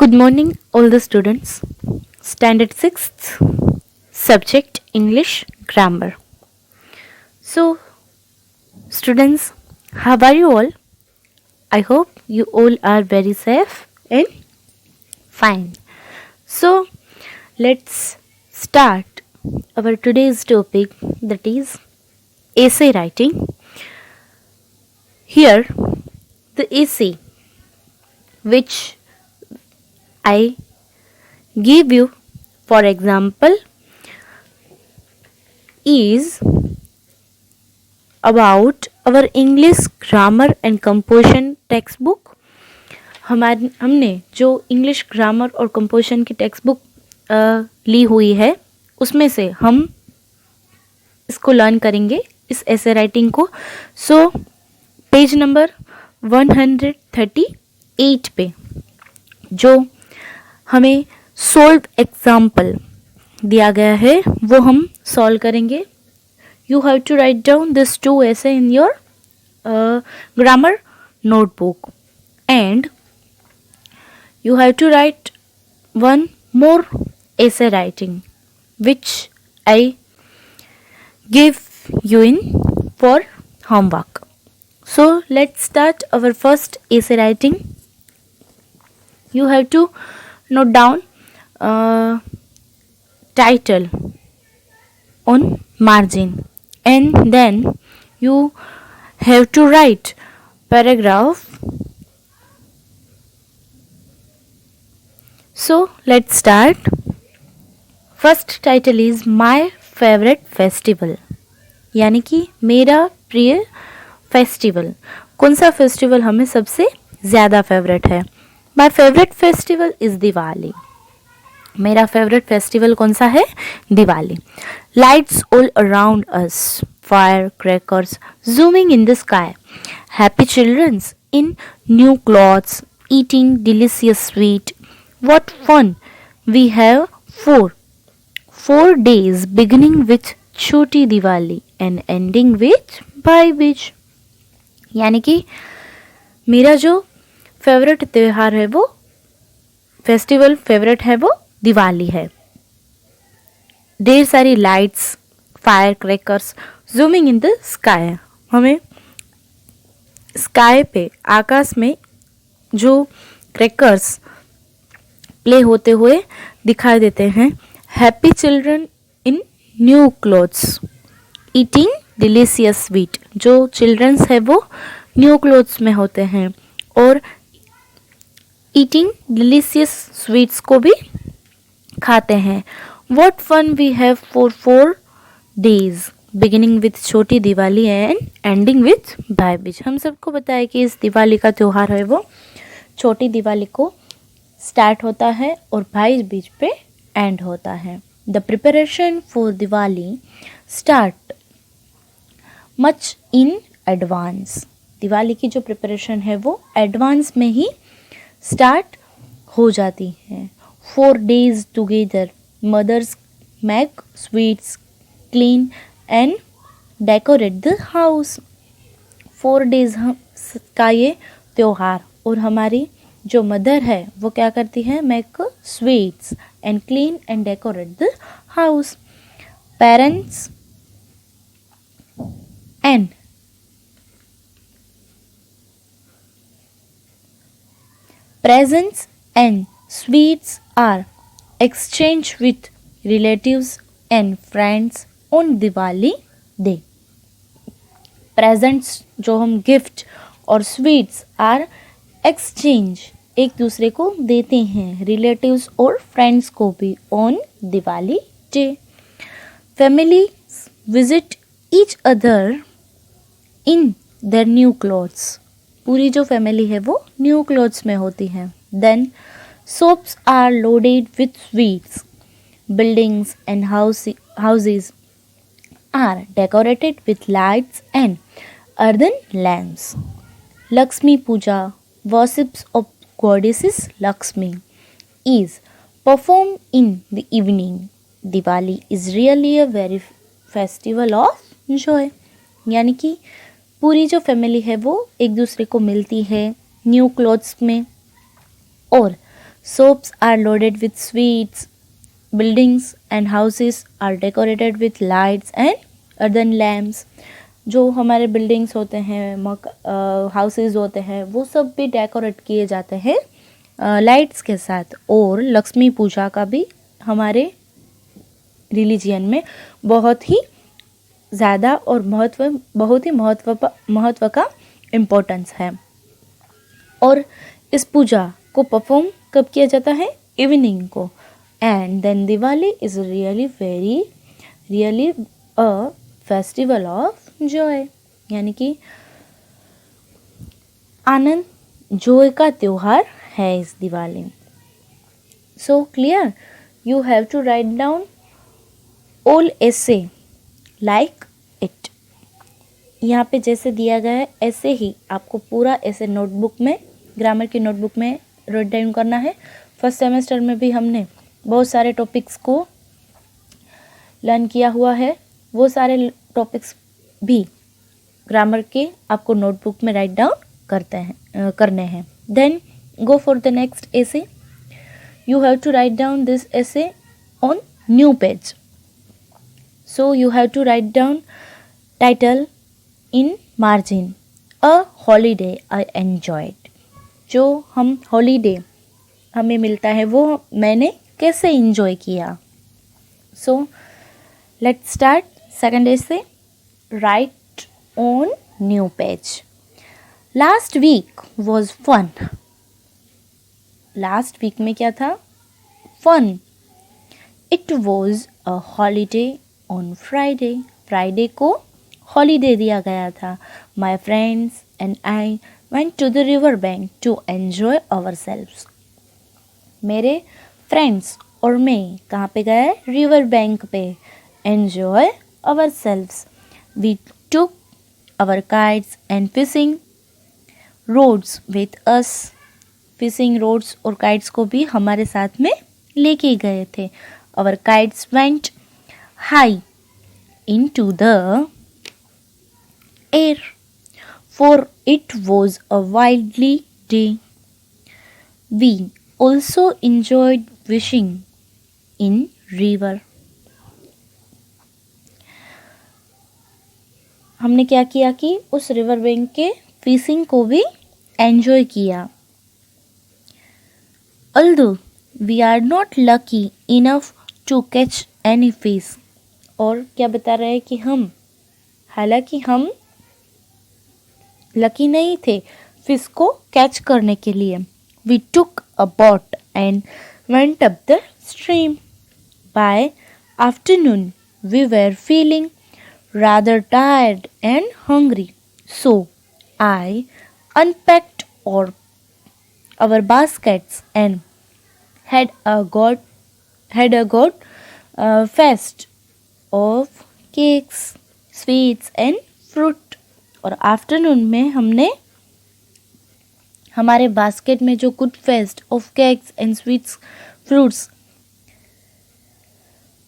Good morning, all the students. Standard 6th, subject English Grammar. So, students, how are you all? I hope you all are very safe and fine. So, let's start our today's topic, that is essay writing. Here, the essay which I give you, for example, is about our English grammar and composition textbook. हमने जो English grammar और composition की text book ली हुई है उसमें से हम इसको लर्न करेंगे, इस ऐसे राइटिंग को. सो पेज नंबर 138 पे जो हमें सोल्व एग्जाम्पल दिया गया है वो हम सॉल्व करेंगे. You have to write down this 2 essay in your grammar notebook, and you have to write one more essay writing which I give you in for homework. So let's start our first essay writing. You have to note down title on margin, and then you have to write paragraph. So let's start. First title is My Favorite Festival, यानी कि मेरा प्रिय festival. कौन सा festival हमें सबसे ज़्यादा favourite है? My favourite festival is Diwali. मेरा फेवरेट फेस्टिवल कौन सा है? Diwali. Lights all around us, fire crackers zooming in the sky, happy childrens in new clothes eating delicious sweet. What fun we have for 4 days beginning with छोटी Diwali and ending with भाई बीज. यानी कि मेरा जो फेवरेट त्यौहार है वो फेस्टिवल फेवरेट है वो दिवाली है. ढेर सारी lights, fire crackers, zooming in the sky. हमें स्काई पे, आकाश में जो क्रैकर्स प्ले होते हुए दिखाई देते हैं. Happy children in new clothes eating delicious sweet. जो चिल्ड्रंस है वो न्यू क्लोथ्स में होते हैं और ईटिंग डिलीशियस स्वीट्स को भी खाते हैं. What fun we have for 4 days beginning with छोटी दिवाली एंड एंडिंग विथ भाई बीज. हम सबको पता है कि इस दिवाली का त्यौहार है वो छोटी दिवाली को स्टार्ट होता है और भाई बीज पे एंड होता है. The preparation for Diwali start much in advance. Diwali की जो प्रिपरेशन है वो एडवांस में ही स्टार्ट हो जाती है. 4 days together mothers make sweets, clean and decorate the house. 4 days का ये त्यौहार और हमारी जो मदर है वो क्या करती है? Make sweets and clean and decorate the house. Parents and presents and sweets are exchanged with relatives and friends on Diwali day. Presents जो हम गिफ्ट और स्वीट्स आर एक्सचेंज एक दूसरे को देते हैं, रिलेटिव्स और फ्रेंड्स को भी on Diwali day. Family visit each other in their new clothes. पूरी जो फैमिली है वो न्यू क्लॉथ्स में होती है. Then shops are loaded with sweets, buildings and houses are decorated with lights and earthen lamps. Lakshmi Puja, worships of goddesses Lakshmi, is performed in the evening. Diwali is really a very festival of joy. यानी कि पूरी जो family है वो एक दूसरे को मिलती है न्यू क्लॉथ्स में और Shops are loaded with sweets. Buildings and houses are decorated with lights and earthen lamps. जो हमारे बिल्डिंग्स होते हैं, हाउसेस होते हैं, वो सब भी डेकोरेट किए जाते हैं लाइट्स के साथ. और लक्ष्मी पूजा का भी हमारे रिलीजियन में बहुत ही ज़्यादा और बहुत ही महत्व का इम्पोर्टेंस है. और इस पूजा को परफॉर्म कब किया जाता है? इवनिंग को. And then Diwali is really a festival of joy, यानी कि आनंद जॉय का त्योहार है इस Diwali. So clear, you have to write down all essay like it. यहाँ पे जैसे दिया गया है ऐसे ही आपको पूरा ऐसे नोटबुक में, ग्रामर की नोटबुक में राइट डाउन करना है. फर्स्ट सेमेस्टर में भी हमने बहुत सारे टॉपिक्स को लर्न किया हुआ है. वो सारे टॉपिक्स भी ग्रामर के आपको नोटबुक में राइट डाउन करने हैं. Then go for the next essay. You have to write down this essay on new page. So you have to write down title in margin. A holiday I enjoyed. जो हम holiday हमें मिलता है वो मैंने कैसे इंजॉय किया. So let's start second essay. Write on new page. Last week was fun. Last week में क्या था? Fun. It was a holiday on Friday. Friday को हॉलीडे दिया गया था. My friends and I went to the river bank to enjoy ourselves. मेरे friends और मैं कहाँ पे गए? रिवर बैंक पे. Enjoy ourselves. We took our kites and fishing rods with us. Fishing rods और काइट्स को भी हमारे साथ में लेके गए थे. Our kites went high into the air, for it was a wildly day. We also enjoyed fishing in river. हमने क्या किया कि उस रिवर बैंक के फिशिंग को भी एंजॉय किया. Although we are not lucky enough to catch any fish. और क्या बता रहे हैं कि हालांकि हम लकी नहीं थे फिश को कैच करने के लिए. We took a boat and went up the stream. By afternoon we were feeling rather tired and hungry, so I unpacked our baskets and had a good feast of cakes, sweets and fruit. और afternoon में हमने हमारे basket में जो good fest of cakes and sweets fruits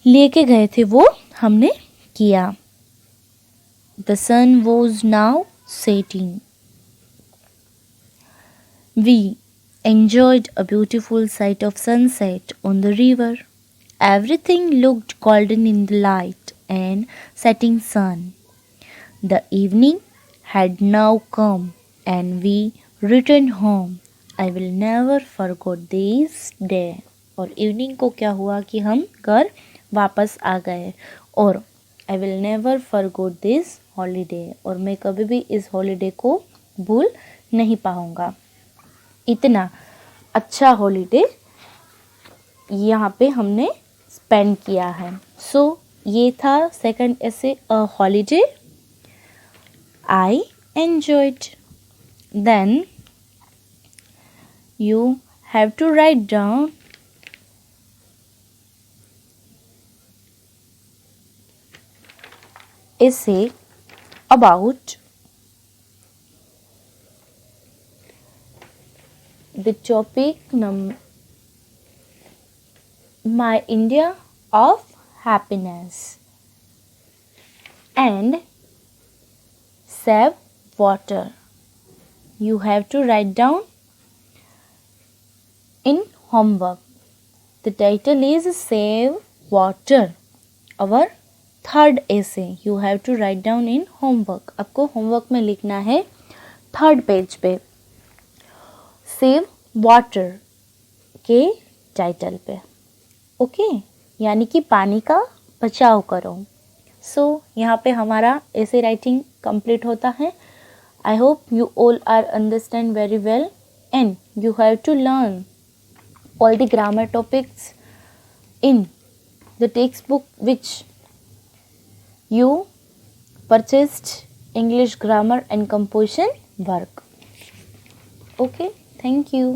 लेके गए थे वो हमने किया. The sun was now setting. We enjoyed a beautiful sight of sunset on the river. Everything looked golden in the light and setting sun. The evening had now come and we returned home. I will never forget this day. और evening को क्या हुआ कि हम घर वापस आ गए. और I will never forget this holiday. और मैं कभी भी इस हॉलीडे को भूल नहीं पाऊँगा. इतना अच्छा हॉलीडे यहाँ पे हमने स्पेंड किया है. सो ये था second essay a holiday I enjoyed. Then you have to write down essay about the topic My India of Happiness and save water. You have to write down in homework. The title is Save Water. Our third essay. You have to write down in homework. आपको homework में लिखना है third page पे save water के title पे. Okay, यानी कि पानी का बचाव करो. सो यहाँ पे हमारा ऐसे राइटिंग कंप्लीट होता है. I hope you all are understand very well and you have to learn all the grammar topics in the textbook which you purchased English grammar and composition work. Okay, thank you.